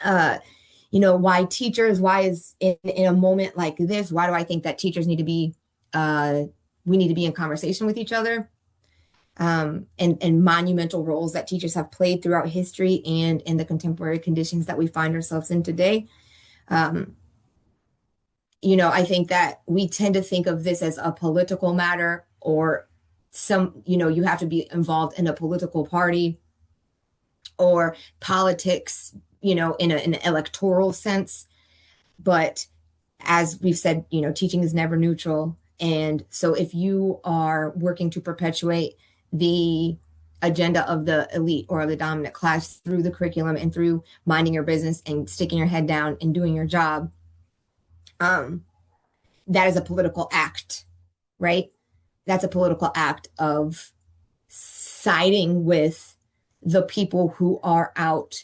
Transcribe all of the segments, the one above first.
Uh, why teachers, why is in a moment like this, why do I think that teachers need to be, we need to be in conversation with each other? And monumental roles that teachers have played throughout history and in the contemporary conditions that we find ourselves in today. Um, I think that we tend to think of this as a political matter or you have to be involved in a political party or politics, in an electoral sense. But as we've said, teaching is never neutral. And so if you are working to perpetuate the agenda of the elite or of the dominant class through the curriculum and through minding your business and sticking your head down and doing your job, um, that is a political act, right? That's a political act of siding with the people who are out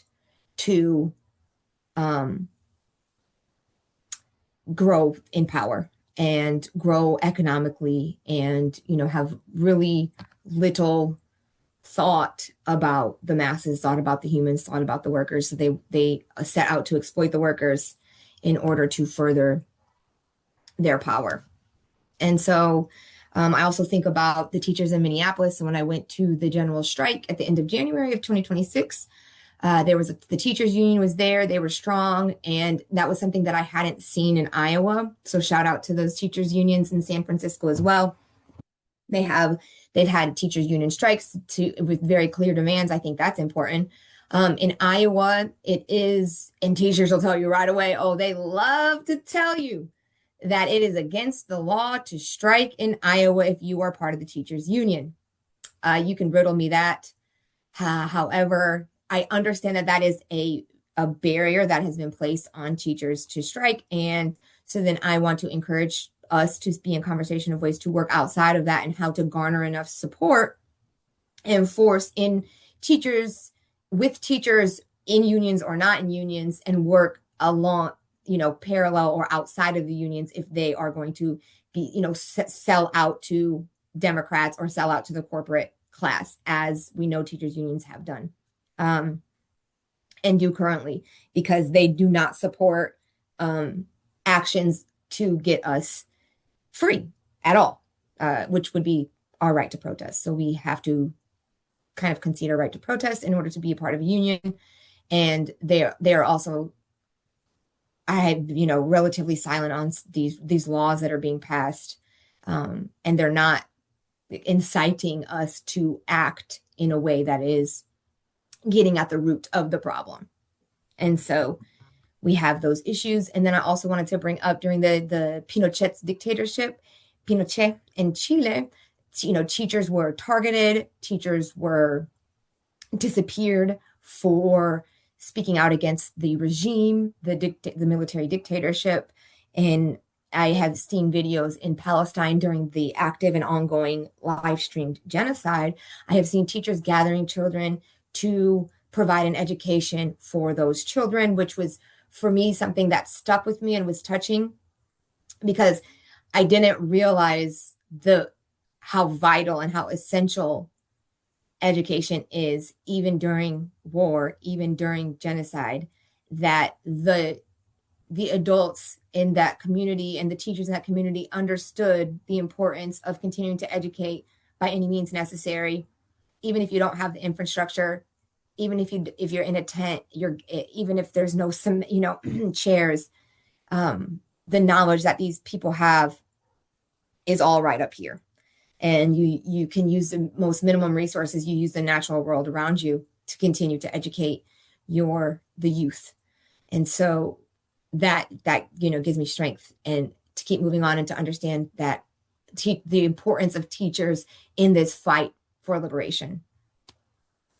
to um, grow in power and grow economically and have really little thought about the masses, thought about the humans, thought about the workers. So they set out to exploit the workers in order to further their power. And so I also think about the teachers in Minneapolis. And when I went to the general strike at the end of January of 2026, the teachers union was there. They were strong. And that was something that I hadn't seen in Iowa. So shout out to those teachers unions in San Francisco as well. They've had teachers union strikes with very clear demands. I think that's important. In Iowa, it is, and teachers will tell you right away, oh, they love to tell you that it is against the law to strike in Iowa if you are part of the teachers union. You can riddle me that. However, I understand that that is a barrier that has been placed on teachers to strike. And so then I want to encourage us to be in conversation of ways to work outside of that and how to garner enough support and force in teachers with teachers in unions or not in unions and work along, parallel or outside of the unions if they are going to be, sell out to Democrats or sell out to the corporate class, as we know teachers unions have done and do currently, because they do not support actions to get us free at all, which would be our right to protest. So we have to kind of concede our right to protest in order to be a part of a union. And they're also, relatively silent on these laws that are being passed, and they're not inciting us to act in a way that is getting at the root of the problem. And so we have those issues. And then I also wanted to bring up during the Pinochet's dictatorship, Pinochet in Chile, teachers were targeted, teachers were disappeared for speaking out against the regime, the military dictatorship. And I have seen videos in Palestine during the active and ongoing live streamed genocide. I have seen teachers gathering children to provide an education for those children, which was for me something that stuck with me and was touching, because I didn't realize how vital and how essential education is, even during war, even during genocide, that the adults in that community and the teachers in that community understood the importance of continuing to educate by any means necessary, even if you don't have the infrastructure, even if you're in a tent, even if there's no some chairs, the knowledge that these people have is all right up here. And you can use the most minimum resources. You use the natural world around you to continue to educate the youth. And so that gives me strength and to keep moving on and to understand that the importance of teachers in this fight for liberation.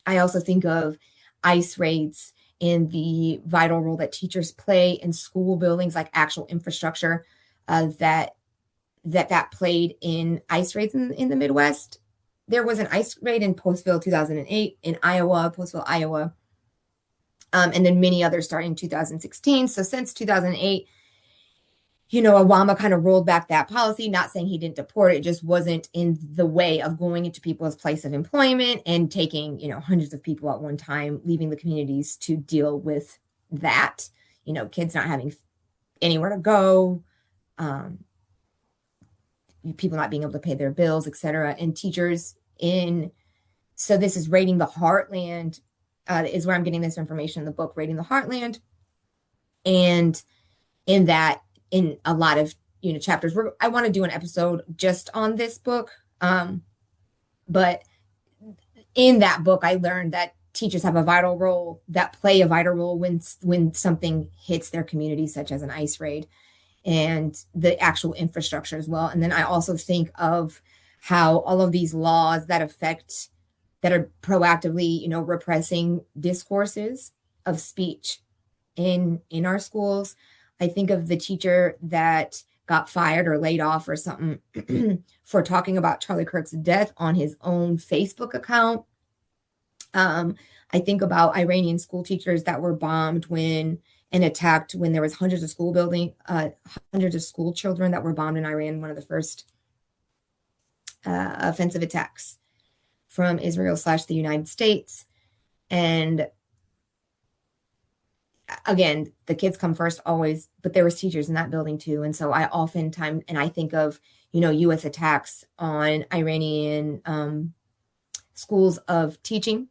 I also think of ICE raids and the vital role that teachers play in school buildings, like actual infrastructure that played in ICE raids in the Midwest. There was an ICE raid in Postville 2008 in Postville, Iowa, and then many others starting in 2016. So since 2008, Obama kind of rolled back that policy, not saying he didn't deport it, just wasn't in the way of going into people's place of employment and taking, hundreds of people at one time, leaving the communities to deal with that, kids not having anywhere to go, people not being able to pay their bills, etc. And teachers so this is Raiding the Heartland, is where I'm getting this information in the book, Raiding the Heartland. And in a lot of, chapters, I want to do an episode just on this book. But in that book, I learned that teachers have play a vital role when something hits their community, such as an ICE raid, and the actual infrastructure as well. And then I also think of how all of these laws that are proactively, repressing discourses of speech in our schools. I think of the teacher that got fired or laid off or something for talking about Charlie Kirk's death on his own Facebook account. I think about Iranian school teachers that were bombed and attacked when there was hundreds of school children that were bombed in Iran, one of the first offensive attacks from Israel / the United States. And again, the kids come first always, but there was teachers in that building too. And so I think of, U.S. attacks on Iranian schools of teaching.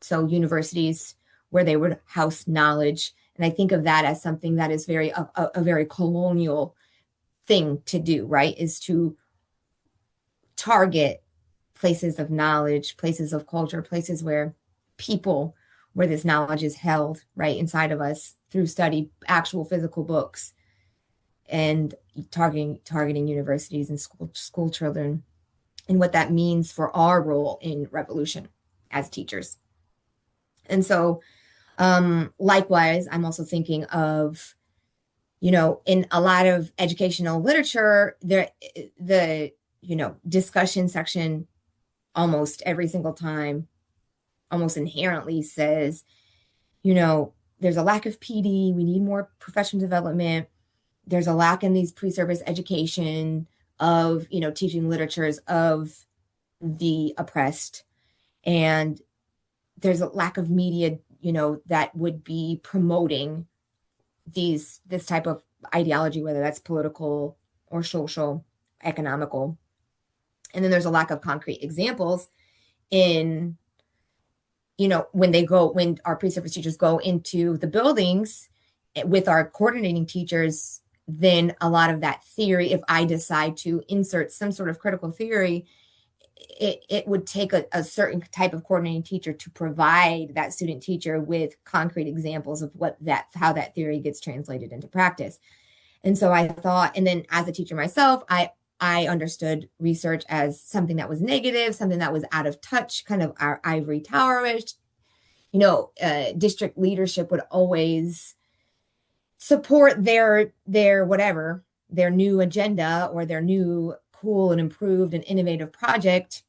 So universities where they would house knowledge. And I think of that as something that is a very colonial thing to do, right? Is to target places of knowledge, places of culture, places where this knowledge is held right inside of us through study, actual physical books, and targeting universities and school children, and what that means for our role in revolution as teachers. And so, likewise, I'm also thinking of, in a lot of educational literature, the discussion section almost every single time, almost inherently says, there's a lack of PD. We need more professional development. There's a lack in these pre-service education of, teaching literatures of the oppressed. And there's a lack of media, that would be promoting this type of ideology, whether that's political or social, economical. And then there's a lack of concrete examples in, when our pre-service teachers go into the buildings with our coordinating teachers, then a lot of that theory, if I decide to insert some sort of critical theory, it would take a certain type of coordinating teacher to provide that student teacher with concrete examples of how that theory gets translated into practice. And so I thought, and then as a teacher myself, I understood research as something that was negative, something that was out of touch, kind of our ivory tower-ish. District leadership would always support their new agenda or their new cool and improved and innovative project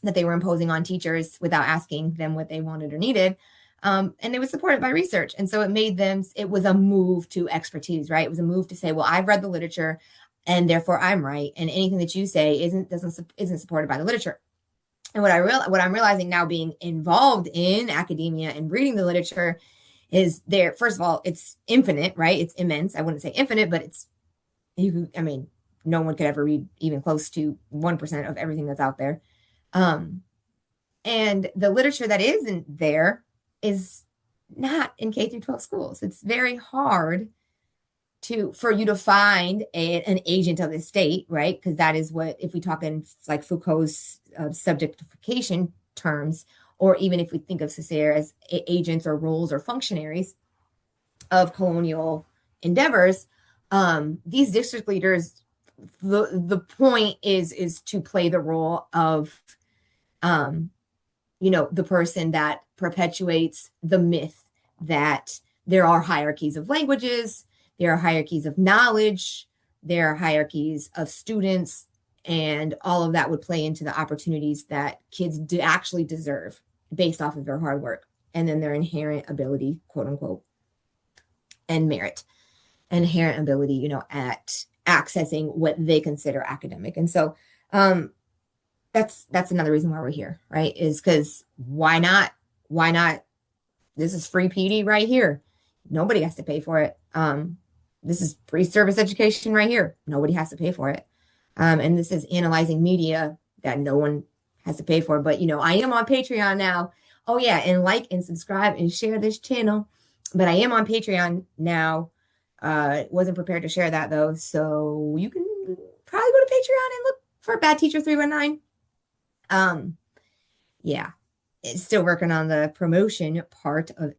that they were imposing on teachers without asking them what they wanted or needed. And it was supported by research. And so it was a move to expertise, right? It was a move to say, well, I've read the literature and therefore I'm right. And anything that you say isn't supported by the literature. And what I'm realizing now, being involved in academia and reading the literature, is there. First of all, it's infinite, right? It's immense. I wouldn't say infinite, but no one could ever read even close to 1% of everything that's out there. And the literature that isn't there is not in K through 12 schools. It's very hard for you to find an agent of the state, right? Because that is what, if we talk in like Foucault's subjectification terms, or even if we think of Césaire as agents or roles or functionaries of colonial endeavors, these district leaders, the point is to play the role of, the person that perpetuates the myth that there are hierarchies of languages, there are hierarchies of knowledge, there are hierarchies of students, and all of that would play into the opportunities that kids actually deserve based off of their hard work and then their inherent ability, quote unquote, and merit, inherent ability, at accessing what they consider academic. And so that's another reason why we're here, right? Is because why not? This is free PD right here. Nobody has to pay for it. This is free service education right here. Nobody has to pay for it. And this is analyzing media that no one has to pay for. But, I am on Patreon now. Oh, yeah. And like and subscribe and share this channel. But I am on Patreon now. Wasn't prepared to share that, though. So you can probably go to Patreon and look for Bad Teacher 319. Yeah. It's still working on the promotion part of